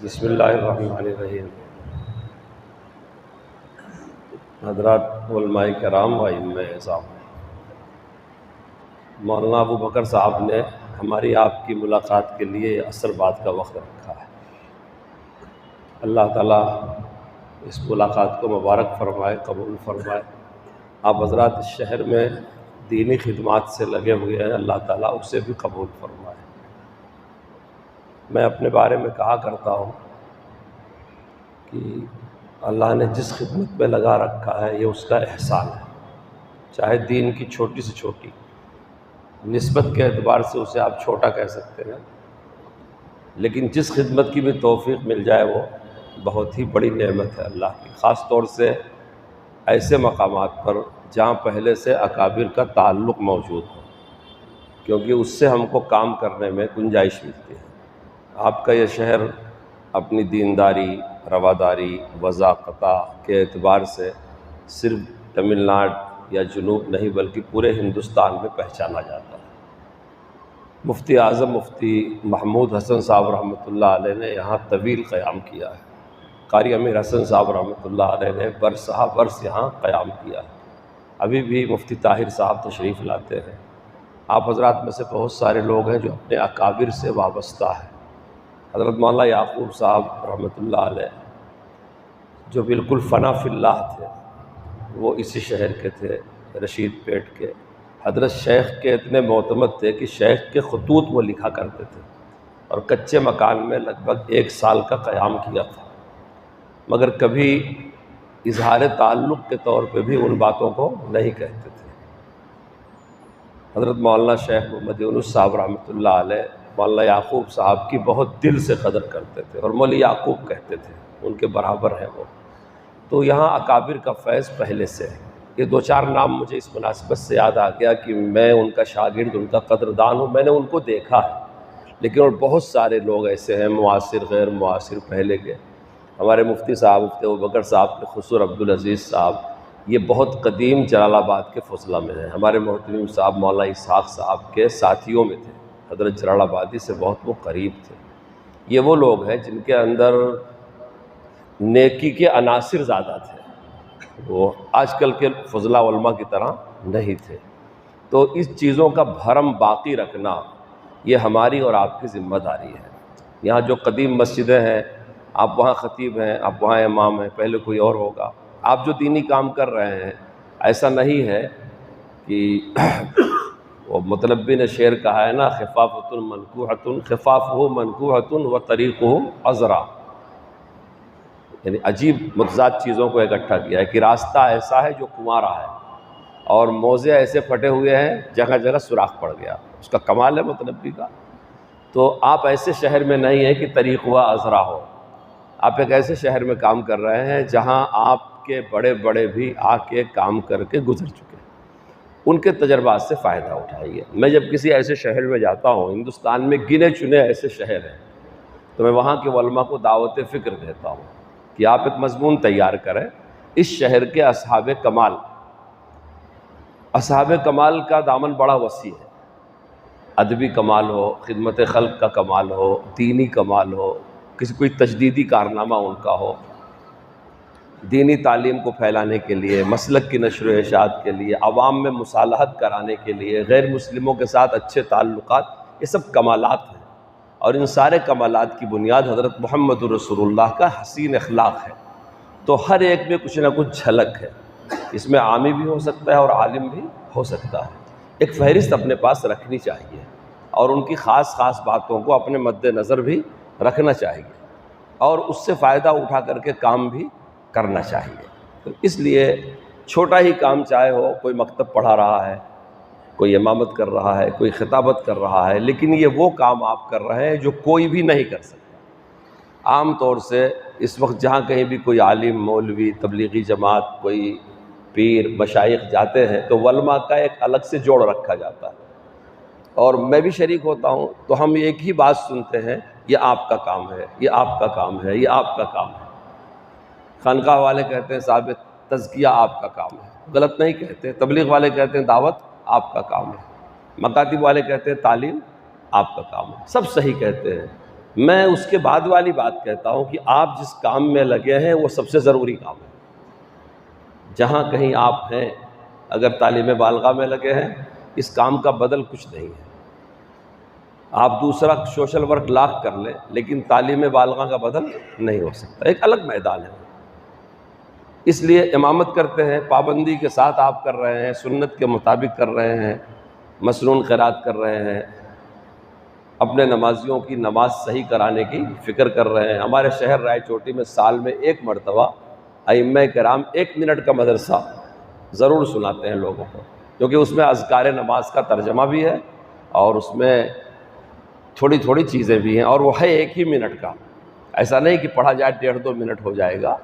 بسم اللہ الرحمن الرحیم۔ حضرات علماء کرام و ائمہ اعظام، مولانا ابو بکر صاحب نے ہماری آپ کی ملاقات کے لیے عصر بعد کا وقت رکھا ہے۔ اللہ تعالیٰ اس ملاقات کو مبارک فرمائے، قبول فرمائے۔ آپ حضرات اس شہر میں دینی خدمات سے لگے ہوئے ہیں، اللہ تعالیٰ اسے بھی قبول فرمائے۔ میں اپنے بارے میں کہا کرتا ہوں کہ اللہ نے جس خدمت میں لگا رکھا ہے یہ اس کا احسان ہے، چاہے دین کی چھوٹی سے چھوٹی، نسبت کے اعتبار سے اسے آپ چھوٹا کہہ سکتے ہیں، لیکن جس خدمت کی بھی توفیق مل جائے وہ بہت ہی بڑی نعمت ہے اللہ کی، خاص طور سے ایسے مقامات پر جہاں پہلے سے اکابر کا تعلق موجود ہو، کیونکہ اس سے ہم کو کام کرنے میں گنجائش ملتی ہے۔ آپ کا یہ شہر اپنی دینداری، رواداری، وضاقتہ کے اعتبار سے صرف تمل ناڈو یا جنوب نہیں بلکہ پورے ہندوستان میں پہچانا جاتا ہے۔ مفتی اعظم مفتی محمود حسن صاحب رحمۃ اللہ علیہ نے یہاں طویل قیام کیا ہے۔ قاری امیر حسن صاحب رحمۃ اللہ علیہ نے برسہ برس یہاں قیام کیا ہے۔ ابھی بھی مفتی طاہر صاحب تشریف لاتے ہیں۔ آپ حضرات میں سے بہت سارے لوگ ہیں جو اپنے اکابر سے وابستہ ہیں۔ حضرت مولانا یعقوب صاحب رحمۃ اللہ علیہ جو بالکل فنا فی اللہ تھے، وہ اسی شہر کے تھے، رشید پیٹ کے۔ حضرت شیخ کے اتنے معتمد تھے کہ شیخ کے خطوط وہ لکھا کرتے تھے، اور کچے مکان میں لگ بھگ 1 سال کا قیام کیا تھا، مگر کبھی اظہار تعلق کے طور پہ بھی ان باتوں کو نہیں کہتے تھے۔ حضرت مولانا شیخ محمد یونس صاحب رحمۃ اللہ علیہ مولانا یعقوب صاحب کی بہت دل سے قدر کرتے تھے، اور مولی یعقوب کہتے تھے، ان کے برابر ہیں وہ۔ تو یہاں اکابر کا فیض پہلے سے ہے۔ یہ 2-4 نام مجھے اس مناسبت سے یاد آ گیا کہ میں ان کا شاگرد، ان کا قدردان ہوں، میں نے ان کو دیکھا ہے، لیکن اور بہت سارے لوگ ایسے ہیں، معاصر غیر معاصر، پہلے کے۔ ہمارے مفتی صاحب مفتی ابو بکر صاحب کے خسر عبدالعزیز صاحب، یہ بہت قدیم جلال آباد کے فضلہ میں ہیں۔ ہمارے محترم صاحب مولانا اسحاق صاحب کے ساتھیوں میں تھے، حضرت جلال آبادی سے بہت وہ قریب تھے۔ یہ وہ لوگ ہیں جن کے اندر نیکی کے عناصر زیادہ تھے، وہ آج کل کے فضلاء علماء کی طرح نہیں تھے۔ تو اس چیزوں کا بھرم باقی رکھنا یہ ہماری اور آپ کی ذمہ داری ہے۔ یہاں جو قدیم مسجدیں ہیں، آپ وہاں خطیب ہیں، آپ وہاں امام ہیں، پہلے کوئی اور ہوگا۔ آپ جو دینی کام کر رہے ہیں، ایسا نہیں ہے کہ وہ مطلبی نے شعر کہا ہے نا، خفافۃ منکوحۃ خفافہ منکوحۃ و طریقہ عذرا، یعنی عجیب متضاد چیزوں کو اکٹھا کیا ہے کہ راستہ ایسا ہے جو کنوارا ہے، اور موزے ایسے پھٹے ہوئے ہیں جگہ جگہ سوراخ پڑ گیا۔ اس کا کمال ہے متنبی کا۔ تو آپ ایسے شہر میں نہیں ہیں کہ طریق و عذرا ہو، آپ ایک ایسے شہر میں کام کر رہے ہیں جہاں آپ کے بڑے بڑے بھی آ کے کام کر کے گزر چکے، ان کے تجربات سے فائدہ اٹھائیے۔ میں جب کسی ایسے شہر میں جاتا ہوں، ہندوستان میں گنے چنے ایسے شہر ہیں، تو میں وہاں کے علماء کو دعوت فکر دیتا ہوں کہ آپ ایک مضمون تیار کریں، اس شہر کے اصحاب کمال۔ اصحاب کمال کا دامن بڑا وسیع ہے، ادبی کمال ہو، خدمت خلق کا کمال ہو، دینی کمال ہو، کوئی تجدیدی کارنامہ ان کا ہو، دینی تعلیم کو پھیلانے کے لیے، مسلک کی نشر و اشاعت کے لیے، عوام میں مصالحت کرانے کے لیے، غیر مسلموں کے ساتھ اچھے تعلقات، یہ سب کمالات ہیں، اور ان سارے کمالات کی بنیاد حضرت محمد رسول اللہ کا حسین اخلاق ہے۔ تو ہر ایک میں کچھ نہ کچھ جھلک ہے، اس میں عامی بھی ہو سکتا ہے اور عالم بھی ہو سکتا ہے۔ ایک فہرست اپنے پاس رکھنی چاہیے، اور ان کی خاص خاص باتوں کو اپنے مد نظر بھی رکھنا چاہیے، اور اس سے فائدہ اٹھا کر کے کام بھی کرنا چاہیے۔ تو اس لیے چھوٹا ہی کام چاہے ہو، کوئی مکتب پڑھا رہا ہے، کوئی امامت کر رہا ہے، کوئی خطابت کر رہا ہے، لیکن یہ وہ کام آپ کر رہے ہیں جو کوئی بھی نہیں کر سکتا۔ عام طور سے اس وقت جہاں کہیں بھی کوئی عالم، مولوی، تبلیغی جماعت، کوئی پیر، مشائخ جاتے ہیں تو علماء کا ایک الگ سے جوڑ رکھا جاتا ہے، اور میں بھی شریک ہوتا ہوں، تو ہم ایک ہی بات سنتے ہیں، یہ آپ کا کام ہے، یہ آپ کا کام ہے، یہ آپ کا کام ہے۔ خانقاہ والے کہتے ہیں صاحب تزکیہ آپ کا کام ہے، غلط نہیں کہتے۔ تبلیغ والے کہتے ہیں دعوت آپ کا کام ہے، مکاتب والے کہتے ہیں تعلیم آپ کا کام ہے، سب صحیح کہتے ہیں، میں اس کے بعد والی بات کہتا ہوں کہ آپ جس کام میں لگے ہیں وہ سب سے ضروری کام ہے۔ جہاں کہیں آپ ہیں، اگر تعلیم بالغہ میں لگے ہیں، اس کام کا بدل کچھ نہیں ہے۔ آپ دوسرا سوشل ورک لاکھ کر لیں، لیکن تعلیم بالغہ کا بدل نہیں ہو سکتا، ایک الگ میدان ہے۔ اس لیے امامت کرتے ہیں، پابندی کے ساتھ آپ کر رہے ہیں، سنت کے مطابق کر رہے ہیں، مسنون قرات کر رہے ہیں، اپنے نمازیوں کی نماز صحیح کرانے کی فکر کر رہے ہیں۔ ہمارے شہر رائے چوٹی میں سال میں ایک مرتبہ ائمہ کرام 1 منٹ کا مدرسہ ضرور سناتے ہیں لوگوں کو، کیونکہ اس میں اذکار نماز کا ترجمہ بھی ہے اور اس میں تھوڑی تھوڑی چیزیں بھی ہیں، اور وہ ہے 1 ہی منٹ کا، ایسا نہیں کہ پڑھا جائے 1.5-2 منٹ ہو جائے گا۔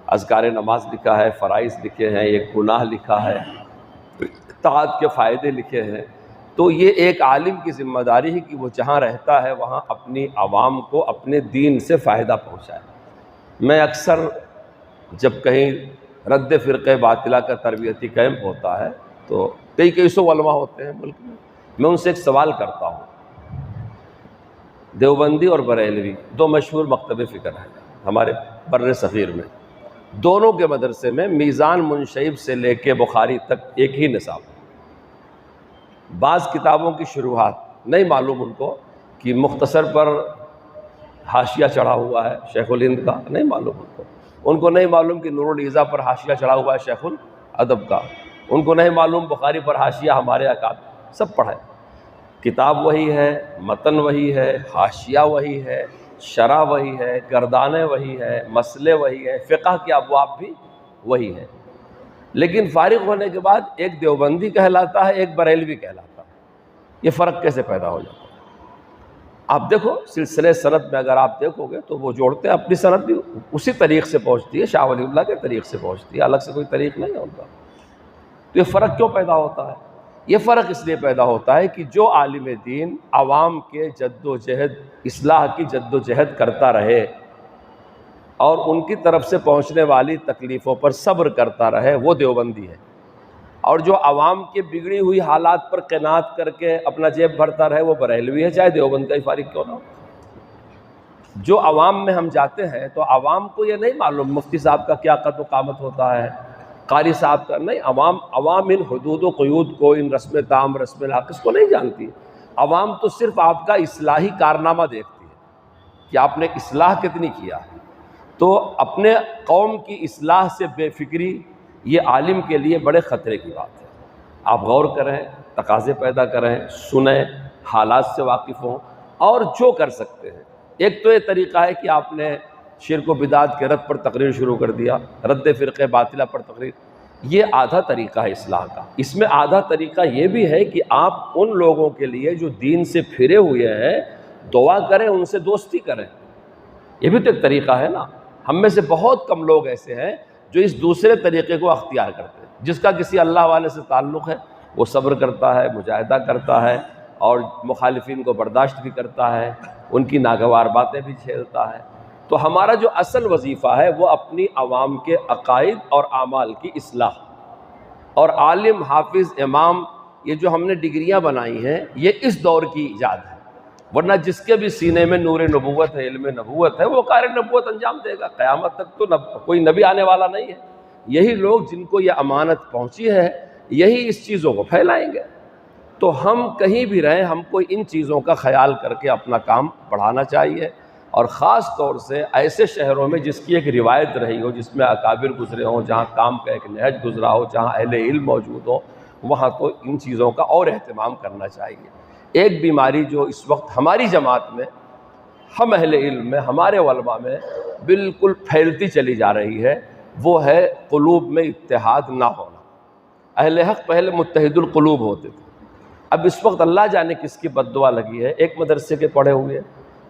اذکار نماز لکھا ہے، فرائض لکھے ہیں، ایک گناہ لکھا ہے، طاعت کے فائدے لکھے ہیں۔ تو یہ ایک عالم کی ذمہ داری ہے کہ وہ جہاں رہتا ہے وہاں اپنی عوام کو اپنے دین سے فائدہ پہنچائے۔ میں اکثر جب کہیں رد فرقہ باطلہ کا تربیتی کیمپ ہوتا ہے تو کئی سو علماء ہوتے ہیں ملک میں ان سے ایک سوال کرتا ہوں۔ دیوبندی اور بریلوی 2 مشہور مکتب فکر ہیں ہمارے بر صغیر میں، دونوں کے مدرسے میں میزان منشیب سے لے کے بخاری تک ایک ہی نصاب ہے۔ بعض کتابوں کی شروحات نہیں معلوم ان کو کہ مختصر پر حاشیہ چڑھا ہوا ہے شیخ الہند کا، نہیں معلوم ان کو نہیں معلوم کہ نور الایضاح پر حاشیہ چڑھا ہوا ہے شیخ الادب کا، ان کو نہیں معلوم بخاری پر حاشیہ ہمارے اکابر، سب پڑھے، کتاب وہی ہے، متن وہی ہے، حاشیہ وہی ہے، شرح وہی ہے، گردانیں وہی ہے، مسئلے وہی ہے، فقہ کے ابواب بھی وہی ہے، لیکن فارغ ہونے کے بعد ایک دیوبندی کہلاتا ہے، ایک بریلوی کہلاتا ہے۔ یہ فرق کیسے پیدا ہو جاتا ہے؟ آپ دیکھو سلسلے سند میں اگر آپ دیکھو گے تو وہ جوڑتے ہیں، اپنی سند بھی اسی طریق سے پہنچتی ہے، شاہ ولی اللہ کے طریق سے پہنچتی ہے، الگ سے کوئی طریق نہیں ہے ان کا۔ تو یہ فرق کیوں پیدا ہوتا ہے؟ یہ فرق اس لیے پیدا ہوتا ہے کہ جو عالم دین عوام کے جد و جہد، اصلاح کی جد و جہد کرتا رہے اور ان کی طرف سے پہنچنے والی تکلیفوں پر صبر کرتا رہے، وہ دیوبندی ہے، اور جو عوام کے بگڑی ہوئی حالات پر قناعت کر کے اپنا جیب بھرتا رہے وہ بریلوی ہے، چاہے دیوبند کا ہی فارغ کیوں نہ ہو۔ جو عوام میں ہم جاتے ہیں تو عوام کو یہ نہیں معلوم مفتی صاحب کا کیا قد و قامت ہوتا ہے، قاری صاحب کا نہیں، عوام ان حدود و قیود کو، ان رسم تام رسم ناقص کو نہیں جانتی۔ عوام تو صرف آپ کا اصلاحی کارنامہ دیکھتی ہے کہ آپ نے اصلاح کتنی کیا۔ تو اپنے قوم کی اصلاح سے بے فکری یہ عالم کے لیے بڑے خطرے کی بات ہے۔ آپ غور کریں، تقاضے پیدا کریں، سنیں، حالات سے واقف ہوں اور جو کر سکتے ہیں۔ ایک تو یہ طریقہ ہے کہ آپ نے شرک و بدعت کے رد پر تقریر شروع کر دیا، رد فرقہ باطلہ پر تقریر، یہ آدھا طریقہ ہے اصلاح کا۔ اس میں آدھا طریقہ یہ بھی ہے کہ آپ ان لوگوں کے لیے جو دین سے پھرے ہوئے ہیں دعا کریں، ان سے دوستی کریں، یہ بھی تو ایک طریقہ ہے نا۔ ہم میں سے بہت کم لوگ ایسے ہیں جو اس دوسرے طریقے کو اختیار کرتے ہیں۔ جس کا کسی اللہ والے سے تعلق ہے وہ صبر کرتا ہے، مجاہدہ کرتا ہے اور مخالفین کو برداشت بھی کرتا ہے، ان کی ناگوار باتیں بھی جھیلتا ہے۔ تو ہمارا جو اصل وظیفہ ہے وہ اپنی عوام کے عقائد اور اعمال کی اصلاح، اور عالم، حافظ، امام، یہ جو ہم نے ڈگریاں بنائی ہیں یہ اس دور کی ایجاد ہے، ورنہ جس کے بھی سینے میں نور نبوت ہے، علم نبوت ہے، وہ کار نبوت انجام دے گا۔ قیامت تک تو کوئی نبی آنے والا نہیں ہے، یہی لوگ جن کو یہ امانت پہنچی ہے یہی اس چیزوں کو پھیلائیں گے۔ تو ہم کہیں بھی رہیں، ہم کو ان چیزوں کا خیال کر کے اپنا کام بڑھانا چاہیے، اور خاص طور سے ایسے شہروں میں جس کی ایک روایت رہی ہو، جس میں اکابر گزرے ہوں، جہاں کام کا ایک نہج گزرا ہو، جہاں اہل علم موجود ہو، وہاں تو ان چیزوں کا اور اہتمام کرنا چاہیے۔ ایک بیماری جو اس وقت ہماری جماعت میں، ہم اہل علم میں، ہمارے علماء میں بالکل پھیلتی چلی جا رہی ہے، وہ ہے قلوب میں اتحاد نہ ہونا۔ اہل حق پہلے متحد القلوب ہوتے تھے، اب اس وقت اللہ جانے کس کی بد دعا لگی ہے، ایک مدرسے کے پڑھے ہوئے،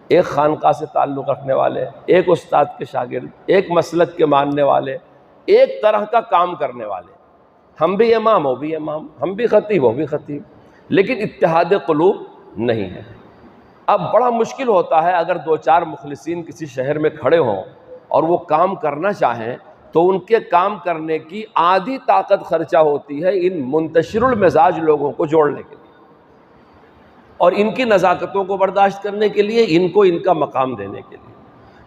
ایک خانقاہ سے تعلق رکھنے والے، ایک استاد کے شاگرد، ایک مسلک کے ماننے والے، ایک طرح کا کام کرنے والے، ہم بھی امام، وہ بھی امام، ہم بھی خطیب، وہ بھی خطیب، لیکن اتحاد قلوب نہیں ہے۔ اب بڑا مشکل ہوتا ہے اگر 2-4 مخلصین کسی شہر میں کھڑے ہوں اور وہ کام کرنا چاہیں تو ان کے کام کرنے کی آدھی طاقت خرچہ ہوتی ہے ان منتشر المزاج لوگوں کو جوڑنے کے لیے، اور ان کی نزاکتوں کو برداشت کرنے کے لیے، ان کو ان کا مقام دینے کے لیے۔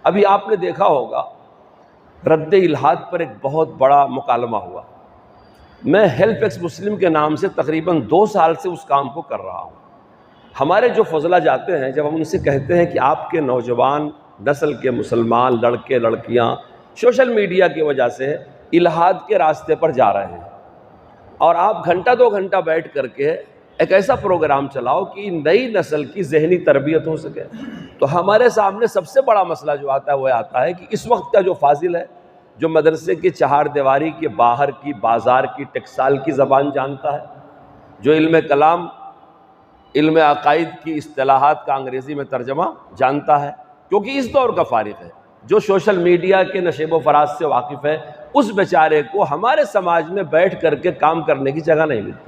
ابھی آپ نے دیکھا ہوگا رد الحاد پر ایک بہت بڑا مکالمہ ہوا۔ میں ہیلپ ایکس مسلم کے نام سے تقریباً 2 سال سے اس کام کو کر رہا ہوں۔ ہمارے جو فضلہ جاتے ہیں، جب ہم ان سے کہتے ہیں کہ آپ کے نوجوان نسل کے مسلمان لڑکے لڑکیاں سوشل میڈیا کی وجہ سے الحاد کے راستے پر جا رہے ہیں، اور آپ گھنٹہ 2 گھنٹہ بیٹھ کر کے ایک ایسا پروگرام چلاؤ کہ نئی نسل کی ذہنی تربیت ہو سکے، تو ہمارے سامنے سب سے بڑا مسئلہ جو آتا ہے وہ آتا ہے کہ اس وقت کا جو فاضل ہے، جو مدرسے کی 4 دیواری کے باہر کی بازار کی ٹکسال کی زبان جانتا ہے، جو علم کلام علم عقائد کی اصطلاحات کا انگریزی میں ترجمہ جانتا ہے، کیونکہ اس دور کا فارغ ہے، جو سوشل میڈیا کے نشیب و فراز سے واقف ہے، اس بیچارے کو ہمارے سماج میں بیٹھ کر کے کام کرنے کی جگہ نہیں ملتی۔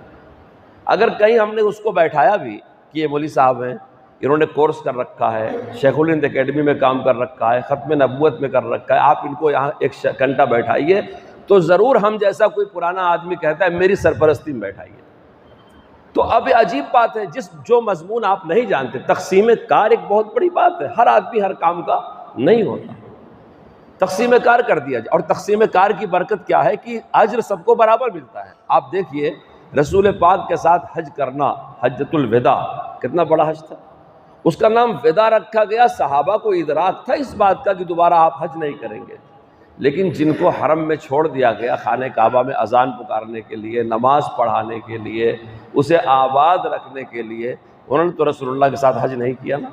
اگر کہیں ہم نے اس کو بیٹھایا بھی کہ یہ مولوی صاحب ہیں، انہوں نے کورس کر رکھا ہے، شیخ الہند اکیڈمی میں کام کر رکھا ہے، ختم نبوت میں کر رکھا ہے، آپ ان کو یہاں 1 گھنٹہ بیٹھائیے، تو ضرور ہم جیسا کوئی پرانا آدمی کہتا ہے میری سرپرستی میں بیٹھائیے۔ تو اب یہ عجیب بات ہے، جو مضمون آپ نہیں جانتے، تقسیم کار ایک بہت بڑی بات ہے، ہر آدمی ہر کام کا نہیں ہوتا، تقسیم کار کر دیا جائے۔ اور تقسیم کار کی برکت کیا ہے کہ اجر سب کو برابر ملتا ہے۔ آپ دیکھیے رسول پاک کے ساتھ حج کرنا، حجۃ الوداع، کتنا بڑا حج تھا، اس کا نام وداع رکھا گیا۔ صحابہ کو ادراک تھا اس بات کا کہ دوبارہ آپ حج نہیں کریں گے، لیکن جن کو حرم میں چھوڑ دیا گیا خانہ کعبہ میں اذان پکارنے کے لیے، نماز پڑھانے کے لیے، اسے آباد رکھنے کے لیے، انہوں نے تو رسول اللہ کے ساتھ حج نہیں کیا نا،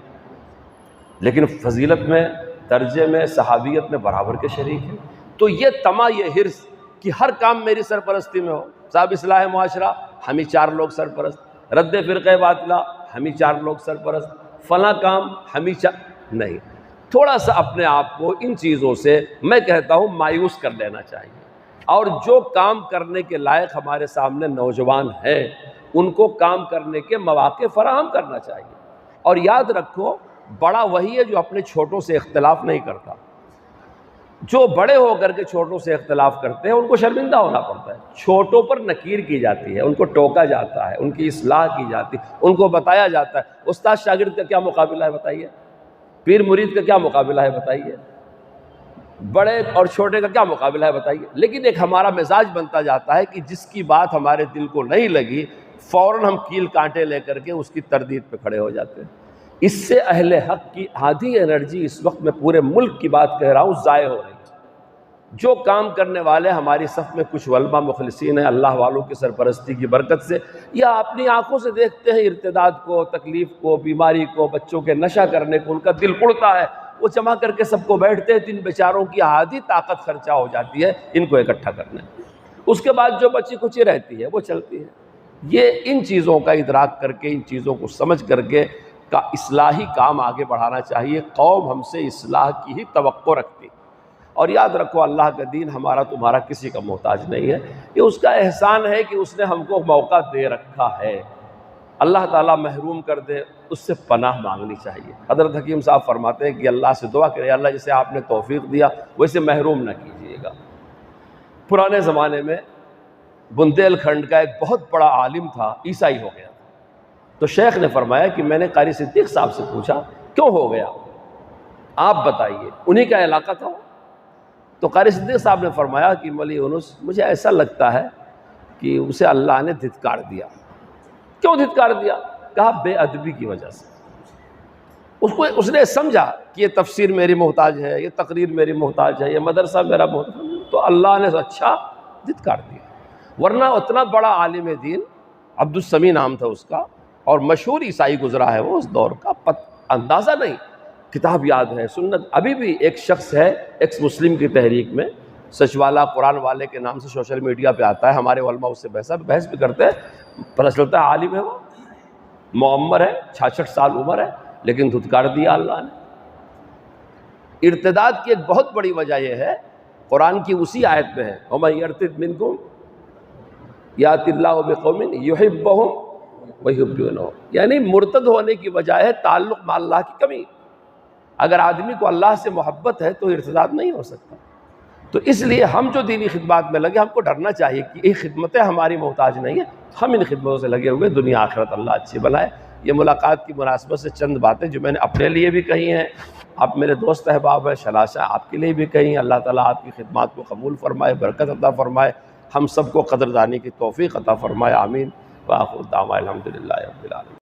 لیکن فضیلت میں، درجے میں، صحابیت میں برابر کے شریک ہیں۔ تو یہ طمع، یہ حرص کہ ہر کام میری سرپرستی میں ہو، صاحب اصلاح معاشرہ ہم ہی 4 لوگ سرپرست، رد فرقہ باطلہ ہم ہی 4 لوگ سرپرست، فلاں کام ہم ہی نہیں، تھوڑا سا اپنے آپ کو ان چیزوں سے میں کہتا ہوں مایوس کر لینا چاہیے، اور جو کام کرنے کے لائق ہمارے سامنے نوجوان ہیں ان کو کام کرنے کے مواقع فراہم کرنا چاہیے۔ اور یاد رکھو بڑا وہی ہے جو اپنے چھوٹوں سے اختلاف نہیں کرتا، جو بڑے ہو کر کے چھوٹوں سے اختلاف کرتے ہیں ان کو شرمندہ ہونا پڑتا ہے، چھوٹوں پر نکیر کی جاتی ہے، ان کو ٹوکا جاتا ہے، ان کی اصلاح کی جاتی ہے، ان کو بتایا جاتا ہے۔ استاد شاگرد کا کیا مقابلہ ہے بتائیے، پیر مرید کا کیا مقابلہ ہے بتائیے، بڑے اور چھوٹے کا کیا مقابلہ ہے بتائیے۔ لیکن ایک ہمارا مزاج بنتا جاتا ہے کہ جس کی بات ہمارے دل کو نہیں لگی فوراً ہم کیل کانٹے لے کر کے اس کی تردید پہ کھڑے ہو جاتے ہیں۔ اس سے اہل حق کی آدھی انرجی اس وقت میں پورے ملک کی بات کہہ رہا ہوں ضائع ہو رہی ہے۔ جو کام کرنے والے ہماری صف میں کچھ علماء مخلصین ہیں اللہ والوں کی سرپرستی کی برکت سے، یا اپنی آنکھوں سے دیکھتے ہیں ارتداد کو، تکلیف کو، بیماری کو، بچوں کے نشہ کرنے کو، ان کا دل اڑتا ہے، وہ جمع کر کے سب کو بیٹھتے ہیں، 3 بیچاروں کی آدھی طاقت خرچہ ہو جاتی ہے ان کو اکٹھا کرنے، اس کے بعد جو بچی کچی رہتی ہے وہ چلتی ہے۔ یہ ان چیزوں کا ادراک کر کے، ان چیزوں کو سمجھ کر کے کا اصلاحی کام آگے بڑھانا چاہیے۔ قوم ہم سے اصلاح کی ہی توقع رکھتی، اور یاد رکھو اللہ کا دین ہمارا تمہارا کسی کا محتاج نہیں ہے، یہ اس کا احسان ہے کہ اس نے ہم کو موقع دے رکھا ہے۔ اللہ تعالیٰ محروم کر دے اس سے پناہ مانگنی چاہیے۔ حضرت حکیم صاحب فرماتے ہیں کہ اللہ سے دعا کرے اللہ جسے آپ نے توفیق دیا ویسے محروم نہ کیجیے گا۔ پرانے زمانے میں بندیل کھنڈ کا ایک بہت بڑا عالم تھا، عیسائی ہو گیا، تو شیخ نے فرمایا کہ میں نے قاری صدیق صاحب سے پوچھا کیوں ہو گیا، آپ بتائیے، انہی کا علاقہ تھا۔ تو قاری صدیق صاحب نے فرمایا کہ مولی یونس مجھے ایسا لگتا ہے کہ اسے اللہ نے دھتکار دیا۔ کیوں دھتکار دیا؟ کہا بے ادبی کی وجہ سے۔ اس نے سمجھا کہ یہ تفسیر میری محتاج ہے، یہ تقریر میری محتاج ہے، یہ مدرسہ میرا محتاج ہے، تو اللہ نے اچھا دھتکار دیا۔ ورنہ اتنا بڑا عالم دین، عبد السمیع نام تھا اس کا، اور مشہور عیسائی گزرا ہے وہ اس دور کا، اندازہ نہیں، کتاب یاد ہے، سنت۔ ابھی بھی ایک شخص ہے ایکس مسلم کی تحریک میں، سچ والا قرآن والے کے نام سے سوشل میڈیا پہ آتا ہے، ہمارے علماء اس سے بحث بھی کرتے ہیں، پتہ چلتا ہے عالم ہے، وہ معمر ہے، 66 سال عمر ہے، لیکن دھتکار دیا اللہ نے۔ ارتداد کی ایک بہت بڑی وجہ یہ ہے، قرآن کی اسی آیت میں ہے وَمَن يَرْتَدْ مِنْكُمْ يَأْتِ اللَّهُ بِقَوْمٍ يُحِبُّهُمْ وَيُحِبُّونَهُ، یعنی مرتد ہونے کی وجہ ہے تعلق مع اللہ کی کمی۔ اگر آدمی کو اللہ سے محبت ہے تو ارتداد نہیں ہو سکتا۔ تو اس لیے ہم جو دینی خدمات میں لگے، ہم کو ڈرنا چاہیے کہ یہ خدمتیں ہماری محتاج نہیں ہیں، ہم ان خدمتوں سے لگے ہوئے دنیا آخرت اللہ اچھی بنائے۔ یہ ملاقات کی مناسبت سے چند باتیں جو میں نے اپنے لیے بھی کہی ہیں، آپ میرے دوست احباب ہیں، شلاشہ آپ کے لیے بھی کہی ہیں۔ اللہ تعالیٰ آپ کی خدمات کو قبول فرمائے، برکت عطا فرمائے، ہم سب کو قدردانی کی توفیق عطا فرمائے، آمین۔ وآخر دعوانا الحمدللہ رب العالمین۔